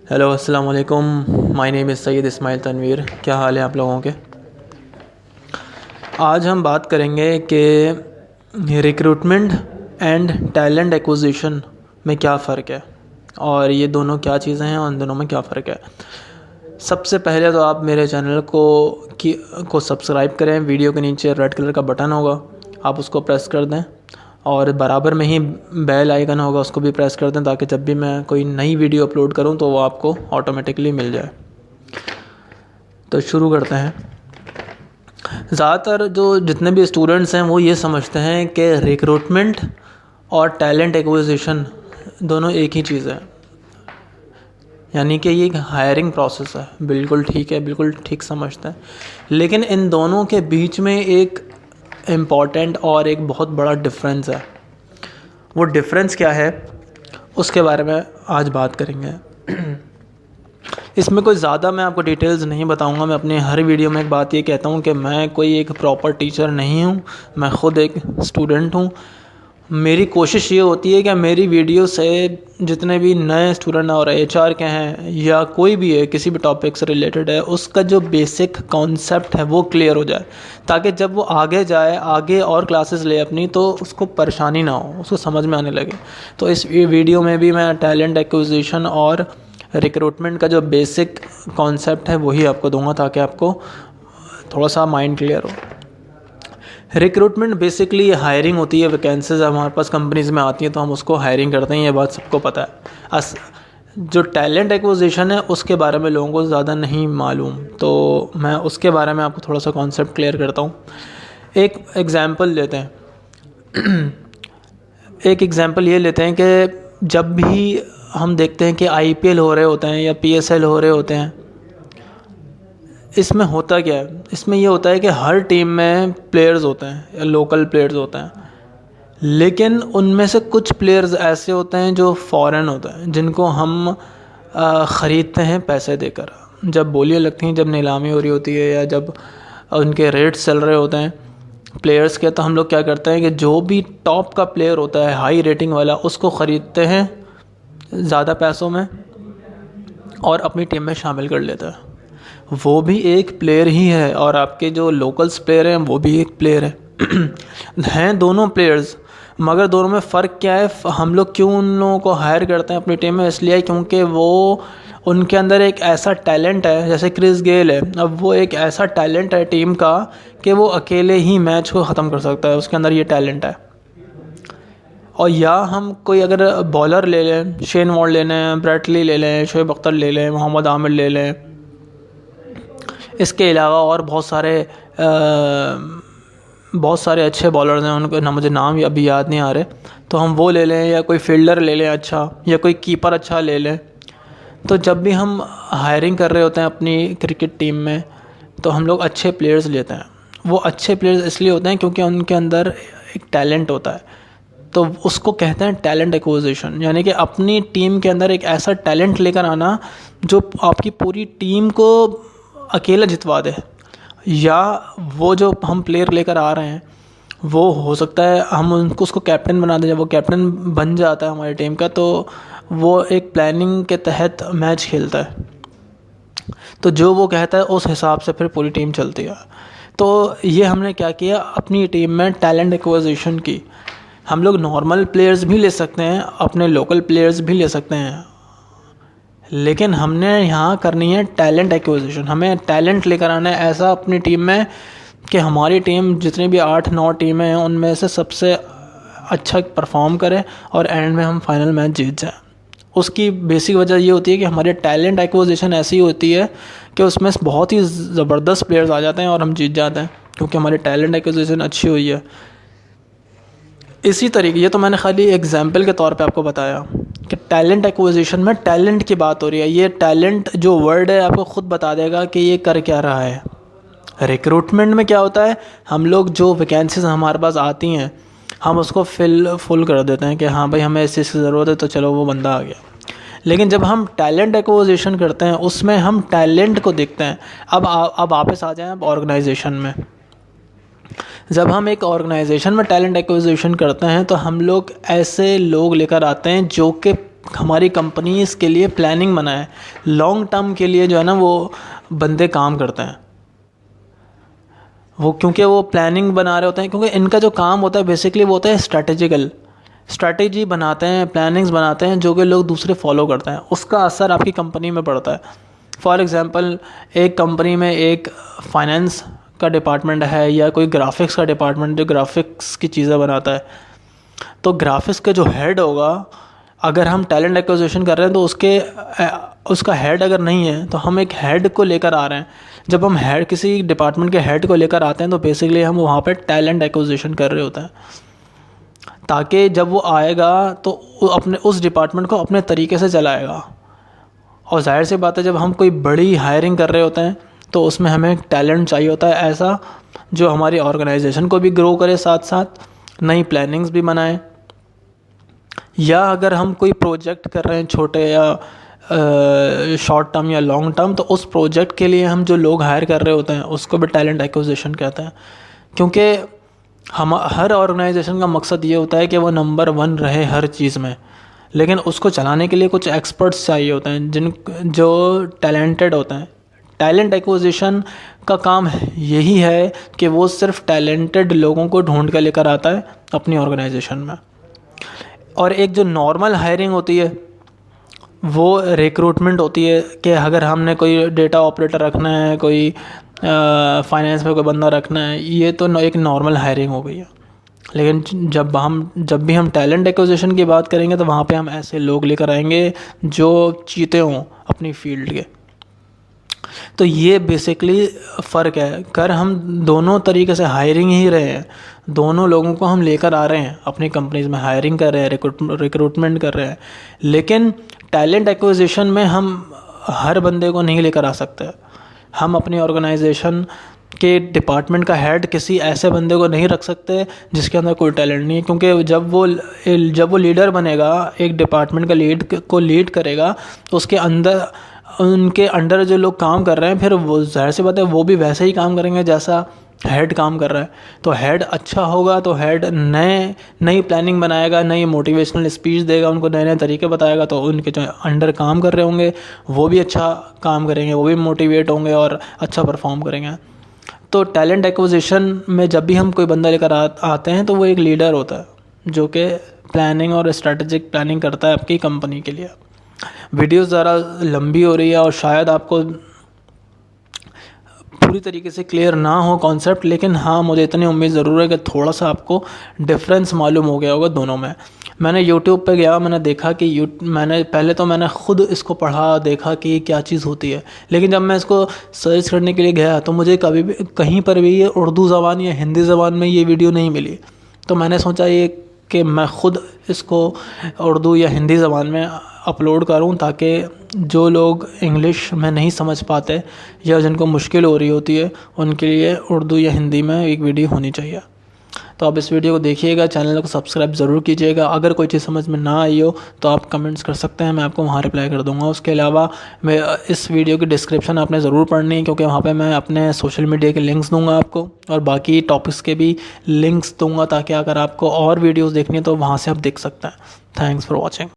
Hello अस्सलाम वालेकुम। My name is Syed Ismail Tanveer. क्या हाल है आप लोगों के? आज हम बात करेंगे कि रिक्रूटमेंट एंड टैलेंट एक्विजिशन में क्या फ़र्क है और ये दोनों क्या चीज़ें हैं और उन दोनों में क्या फ़र्क है। सबसे पहले तो आप मेरे चैनल को सब्सक्राइब करें। वीडियो के नीचे रेड कलर का बटन होगा, आप उसको प्रेस कर दें और बराबर में ही बेल आइकन होगा, उसको भी प्रेस कर दें ताकि जब भी मैं कोई नई वीडियो अपलोड करूं तो वो आपको ऑटोमेटिकली मिल जाए। तो शुरू करते हैं। ज़्यादातर जो जितने भी स्टूडेंट्स हैं वो ये समझते हैं कि रिक्रूटमेंट और टैलेंट एक्विजिशन दोनों एक ही चीज़ है, यानी कि ये एक हायरिंग प्रोसेस है। बिल्कुल ठीक है, बिल्कुल ठीक समझते हैं, लेकिन इन दोनों के बीच में एक इम्पॉर्टेंट और एक बहुत बड़ा डिफरेंस है। वो डिफरेंस क्या है उसके बारे में आज बात करेंगे। इसमें कोई ज़्यादा मैं आपको डिटेल्स नहीं बताऊंगा। मैं अपने हर वीडियो में एक बात ये कहता हूँ कि मैं कोई एक प्रॉपर टीचर नहीं हूँ, मैं ख़ुद एक स्टूडेंट हूँ। मेरी कोशिश ये होती है कि मेरी वीडियो से जितने भी नए स्टूडेंट और एचआर के हैं या कोई भी है, किसी भी टॉपिक से रिलेटेड है, उसका जो बेसिक कॉन्सेप्ट है वो क्लियर हो जाए, ताकि जब वो आगे जाए, आगे और क्लासेस ले अपनी, तो उसको परेशानी ना हो, उसको समझ में आने लगे। तो इस वीडियो में भी मैं टैलेंट एक्विजिशन और रिक्रूटमेंट का जो बेसिक कॉन्सेप्ट है वही आपको दूंगा, ताकि आपको थोड़ा सा माइंड क्लियर हो। रिक्रूटमेंट बेसिकली हायरिंग होती है। वैकेंसीज हमारे पास कंपनीज़ में आती हैं तो हम उसको हायरिंग करते हैं, ये बात सबको पता है। जो टैलेंट एक्विजिशन है उसके बारे में लोगों को ज़्यादा नहीं मालूम, तो मैं उसके बारे में आपको थोड़ा सा कॉन्सेप्ट क्लियर करता हूँ। एक एग्ज़ाम्पल लेते हैं। एक एग्ज़ाम्पल ये लेते हैं कि जब भी हम देखते हैं कि आईपीएल हो रहे होते हैं या पीएसएल हो रहे होते हैं, इसमें होता क्या है? इसमें ये होता है कि हर टीम में प्लेयर्स होते हैं या लोकल प्लेयर्स होते हैं, लेकिन उनमें से कुछ प्लेयर्स ऐसे होते हैं जो फॉरेन होते हैं, जिनको हम ख़रीदते हैं पैसे देकर। जब बोलियां लगती हैं, जब नीलामी हो रही होती है या जब उनके रेट्स चल रहे होते हैं प्लेयर्स के, तो हम लोग क्या करते हैं कि जो भी टॉप का प्लेयर होता है, हाई रेटिंग वाला, उसको ख़रीदते हैं ज़्यादा पैसों में और अपनी टीम में शामिल कर लेते हैं। वो भी एक प्लेयर ही है और आपके जो लोकल्स प्लेयर हैं वो भी एक प्लेयर है। हैं दोनों प्लेयर्स, मगर दोनों में फ़र्क क्या है? हम लोग क्यों उन लोगों को हायर करते हैं अपनी टीम में? इसलिए क्योंकि वो उनके अंदर एक ऐसा टैलेंट है। जैसे क्रिस गेल है, अब वो एक ऐसा टैलेंट है टीम का कि वो अकेले ही मैच को ख़त्म कर सकता है, उसके अंदर ये टैलेंट है। और या हम कोई अगर बॉलर ले लें, शेन वॉर्न ले लें, ब्रेटली ले लें, शोएब अख्तर ले लें, मोहम्मद आमिर ले लें, इसके अलावा और बहुत सारे अच्छे बॉलर्स हैं, उनका ना मुझे नाम अभी याद नहीं आ रहे, तो हम वो ले लें, या कोई फील्डर ले लें अच्छा, या कोई कीपर अच्छा ले लें। तो जब भी हम हायरिंग कर रहे होते हैं अपनी क्रिकेट टीम में, तो हम लोग अच्छे प्लेयर्स लेते हैं। वो अच्छे प्लेयर्स इसलिए होते हैं क्योंकि उनके अंदर एक टैलेंट होता है, तो उसको कहते हैं टैलेंट एक्विजिशन। यानी कि अपनी टीम के अंदर एक ऐसा टैलेंट लेकर आना जो आपकी पूरी टीम को अकेला जितवा दे, या वो जो हम प्लेयर लेकर आ रहे हैं वो हो सकता है हम उनको उसको कैप्टन बना दें। जब वो कैप्टन बन जाता है हमारी टीम का, तो वो एक प्लानिंग के तहत मैच खेलता है, तो जो वो कहता है उस हिसाब से फिर पूरी टीम चलती है। तो ये हमने क्या किया, अपनी टीम में टैलेंट एक्विजिशन की। हम लोग नॉर्मल प्लेयर्स भी ले सकते हैं, अपने लोकल प्लेयर्स भी ले सकते हैं, लेकिन हमने यहाँ करनी है टैलेंट एक्विजिशन। हमें टैलेंट लेकर आना है ऐसा अपनी टीम में कि हमारी टीम जितनी भी 8-9 टीमें हैं उनमें से सबसे अच्छा परफॉर्म करे और एंड में हम फाइनल मैच जीत जाए। उसकी बेसिक वजह ये होती है कि हमारे टैलेंट एक्विजिशन ऐसी होती है कि उसमें बहुत ही ज़बरदस्त प्लेयर्स आ जाते हैं और हम जीत जाते हैं, क्योंकि हमारी टैलेंट एक्विजिशन अच्छी हुई है। इसी तरीके, ये तो मैंने खाली एग्जाम्पल के तौर पे आपको बताया कि टैलेंट एक्विजिशन में टैलेंट की बात हो रही है। ये टैलेंट जो वर्ड है आपको ख़ुद बता देगा कि ये कर क्या रहा है। रिक्रूटमेंट में क्या होता है, हम लोग जो वैकेंसीज हमारे पास आती हैं हम उसको फुल कर देते हैं कि हाँ भाई हमें इस चीज़ की ज़रूरत है, तो चलो वो बंदा आ गया। लेकिन जब हम टैलेंट एक्विजिशन करते हैं उसमें हम टैलेंट को देखते हैं। अब वापस आ जाएं अब ऑर्गेनाइजेशन में। जब हम एक ऑर्गेनाइजेशन में टैलेंट एक्विजिशन करते हैं तो हम लोग ऐसे लोग लेकर आते हैं जो कि हमारी कंपनी इसके लिए प्लानिंग बनाए, लॉन्ग टर्म के लिए जो है ना वो बंदे काम करते हैं वो, क्योंकि वो प्लानिंग बना रहे होते हैं, क्योंकि इनका जो काम होता है बेसिकली वो होता है स्ट्रैटेजी बनाते हैं, प्लानिंग्स बनाते हैं जो कि लोग दूसरे फॉलो करते हैं, उसका असर आपकी कंपनी में पड़ता है। फॉर एग्ज़ाम्पल एक कंपनी में एक फाइनेंस का डिपार्टमेंट है या कोई ग्राफिक्स का डिपार्टमेंट जो ग्राफिक्स की चीज़ें बनाता है, तो ग्राफिक्स के जो हेड होगा, अगर हम टैलेंट एक्विजिशन कर रहे हैं तो उसका हेड अगर नहीं है तो हम एक हेड को लेकर आ रहे हैं। जब हम हेड किसी डिपार्टमेंट के हेड को लेकर आते हैं तो बेसिकली हम वहाँ पे टैलेंट एक्विजिशन कर रहे होते हैं, ताकि जब वो आएगा तो अपने उस डिपार्टमेंट को अपने तरीके से चलाएगा। और जाहिर सी बात है जब हम कोई बड़ी हायरिंग कर रहे होते हैं तो उसमें हमें टैलेंट चाहिए होता है ऐसा जो हमारी ऑर्गेनाइजेशन को भी ग्रो करे, साथ साथ नई प्लानिंग्स भी बनाए। या अगर हम कोई प्रोजेक्ट कर रहे हैं छोटे या शॉर्ट टर्म या लॉन्ग टर्म, तो उस प्रोजेक्ट के लिए हम जो लोग हायर कर रहे होते हैं उसको भी टैलेंट एक्विजिशन कहते हैं। क्योंकि हम हर ऑर्गेनाइजेशन का मकसद ये होता है कि वो नंबर 1 रहे हर चीज़ में, लेकिन उसको चलाने के लिए कुछ एक्सपर्ट्स चाहिए होते हैं जो टैलेंटेड होते हैं। टैलेंट एक्विजिशन का काम यही है कि वो सिर्फ टैलेंटेड लोगों को ढूंढ कर लेकर आता है अपनी ऑर्गेनाइजेशन में। और एक जो नॉर्मल हायरिंग होती है वो रिक्रूटमेंट होती है कि अगर हमने कोई डेटा ऑपरेटर रखना है, कोई फाइनेंस में कोई बंदा रखना है, ये तो एक नॉर्मल हायरिंग हो गई है। लेकिन जब भी हम टैलेंट एक्विजिशन की बात करेंगे तो वहाँ पे हम ऐसे लोग लेकर आएंगे जो चीते हों अपनी फील्ड के। तो ये बेसिकली फ़र्क है। कर हम दोनों तरीके से हायरिंग ही रहे हैं, दोनों लोगों को हम लेकर आ रहे हैं अपनी कंपनीज़ में, हायरिंग कर रहे हैं, रिक्रूटमेंट कर रहे हैं। लेकिन टैलेंट एक्विजिशन में हम हर बंदे को नहीं लेकर आ सकते। हम अपनी ऑर्गेनाइजेशन के डिपार्टमेंट का हेड किसी ऐसे बंदे को नहीं रख सकते जिसके अंदर कोई टैलेंट नहीं है, क्योंकि जब वो लीडर बनेगा, एक डिपार्टमेंट का लीड करेगा, तो उसके अंदर उनके अंडर जो लोग काम कर रहे हैं, फिर वो जाहिर सी बात है वो भी वैसे ही काम करेंगे जैसा हेड काम कर रहा है। तो हेड अच्छा होगा तो हेड नई प्लानिंग बनाएगा, नई मोटिवेशनल स्पीच देगा, उनको नए नए तरीके बताएगा, तो उनके जो अंडर काम कर रहे होंगे वो भी अच्छा काम करेंगे, वो भी मोटिवेट होंगे और अच्छा परफॉर्म करेंगे। तो टैलेंट एक्विजिशन में जब भी हम कोई बंदा लेकर आते हैं तो वो एक लीडर होता है जो कि प्लानिंग और स्ट्रेटेजिक प्लानिंग करता है आपकी कंपनी के लिए। वीडियो ज़रा लंबी हो रही है और शायद आपको पूरी तरीके से क्लियर ना हो कॉन्सेप्ट, लेकिन हाँ मुझे इतनी उम्मीद ज़रूर है कि थोड़ा सा आपको डिफरेंस मालूम हो गया होगा दोनों में। मैंने यूट्यूब पे गया, मैंने देखा कि मैंने खुद इसको पढ़ा, देखा कि क्या चीज़ होती है, लेकिन जब मैं इसको सर्च करने के लिए गया तो मुझे कहीं पर भी ये उर्दू ज़बान या हिंदी ज़बान में ये वीडियो नहीं मिली। तो मैंने सोचा ये कि मैं ख़ुद इसको उर्दू या हिंदी ज़बान में अपलोड करूं, ताकि जो लोग इंग्लिश में नहीं समझ पाते या जिनको मुश्किल हो रही होती है उनके लिए उर्दू या हिंदी में एक वीडियो होनी चाहिए। तो आप इस वीडियो को देखिएगा, चैनल को सब्सक्राइब ज़रूर कीजिएगा। अगर कोई चीज़ समझ में ना आई हो तो आप कमेंट्स कर सकते हैं, मैं आपको वहाँ रिप्लाई कर दूँगा। उसके अलावा मैं इस वीडियो की डिस्क्रिप्शन आपने ज़रूर पढ़नी है, क्योंकि वहाँ पे मैं अपने सोशल मीडिया के लिंक्स दूँगा आपको और बाकी टॉपिक्स के भी लिंक्स दूँगा, ताकि अगर आपको और वीडियोज़ देखनी है तो वहाँ से आप देख सकते हैं। Thanks for watching.